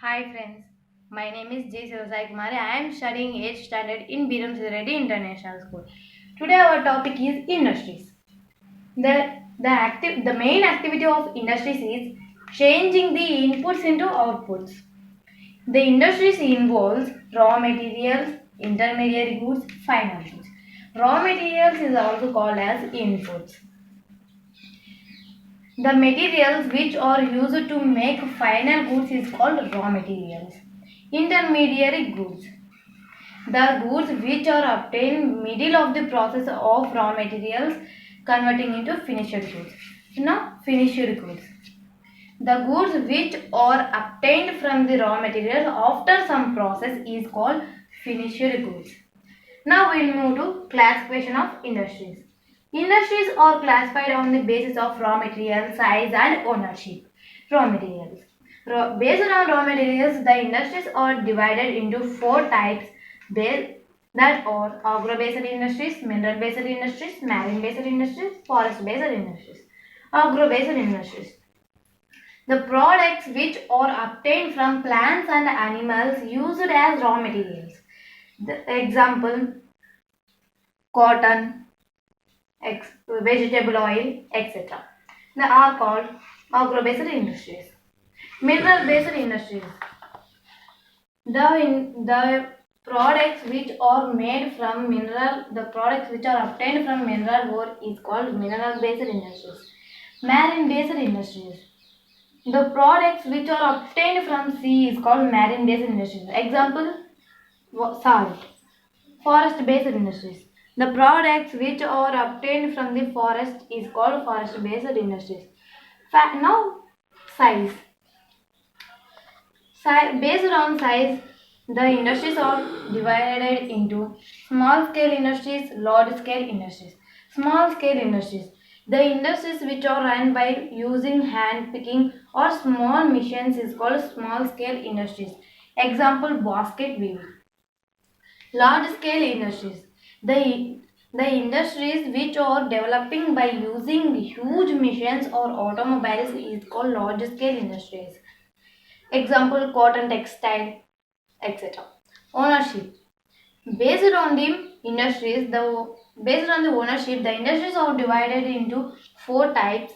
Hi friends, my name is J. Sivasai Kumari. I am studying 8th standard in Biram Reddy International School. Today our topic is industries. The main activity of industries is changing the inputs into outputs. The industries involves raw materials, intermediate goods, final goods. Raw materials is also called as inputs. The materials which are used to make final goods is called raw materials. Intermediary goods. The goods which are obtained middle of the process of raw materials converting into finished goods. Now finished goods. The goods which are obtained from the raw materials after some process is called finished goods. Now we will move to classification of industries. Industries are classified on the basis of raw material, size and ownership. Raw materials. Based on raw materials, the industries are divided into four types that are agro-based industries, mineral-based industries, marine-based industries, forest-based industries. Agro-based industries. The products which are obtained from plants and animals used as raw materials. The example, cotton, vegetable oil, etc. They are called agro-based industries. Mineral-based industries. The products which are made from mineral, the products which are obtained from mineral ore is called mineral-based industries. Marine-based industries. The products which are obtained from sea is called marine-based industries. Example, salt. Forest-based industries. The products which are obtained from the forest is called forest-based industries. Now, size. Based on size, the industries are divided into small-scale industries, large-scale industries. Small-scale industries. The industries which are run by using hand picking or small machines is called small-scale industries. Example, basket weaving. Large-scale industries. The industries which are developing by using huge machines or automobiles is called large-scale industries. Example, cotton, textile, etc. Ownership. Based on the industries, based on the ownership, the industries are divided into four types: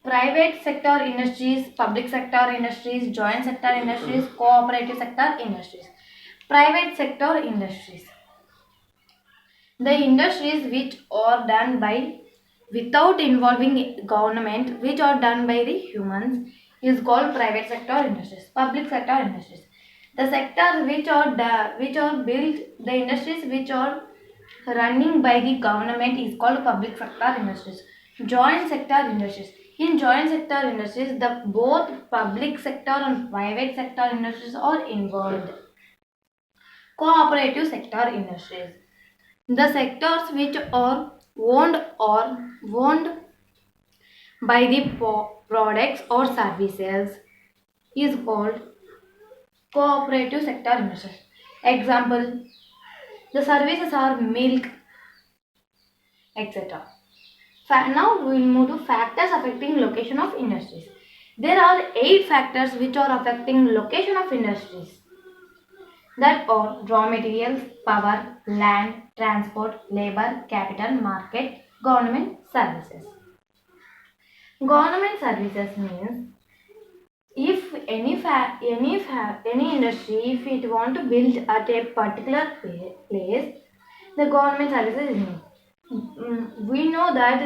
private sector industries, public sector industries, joint sector industries, cooperative sector industries. Private sector industries. The industries which are done by without involving government, which are done by the humans, is called private sector industries. Public sector industries. The sectors which are built, the industries which are running by the government is called public sector industries. Joint sector industries. In joint sector industries, the both public sector and private sector industries are involved. Cooperative sector industries. The sectors which are owned by the products or services is called cooperative sector industries. Example, the services are milk, etc. Now we will move to factors affecting location of industries. There are 8 factors which are affecting location of industries. That are raw materials, power, land, transport, labor, capital, market, government services. Government services means if any industry, if it want to build at a particular place, the government services is needed. We know that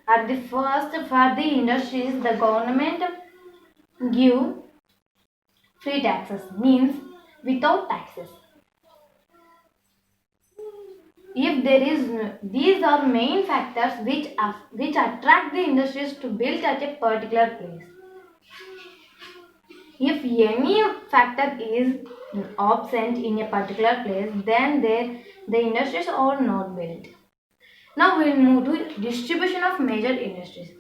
at the first for the industries the government give free taxes, means without taxes. If there is, these are main factors which attract the industries to build at a particular place. If any factor is absent in a particular place, then the industries are not built. Now we will move to distribution of major industries.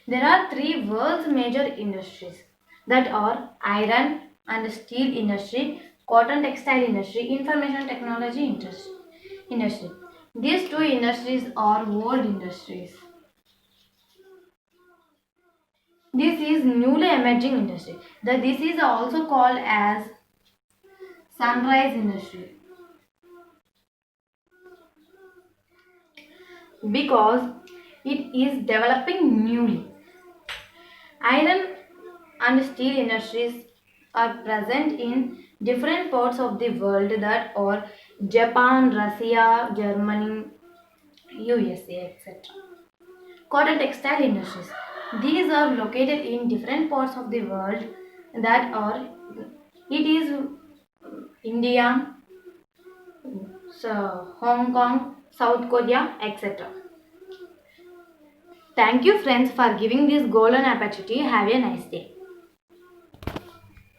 There are 3 world's major industries, that are iron and steel industry, cotton textile industry, information technology industry. These 2 industries are world industries. This is newly emerging industry. This is also called as sunrise industry because it is developing newly. Iron and steel industries are present in different parts of the world that are Japan, Russia, Germany, USA, etc. Cotton textile industries. These are located in different parts of the world that are it is India, Hong Kong, South Korea, etc. Thank you friends for giving this golden opportunity. Have a nice day.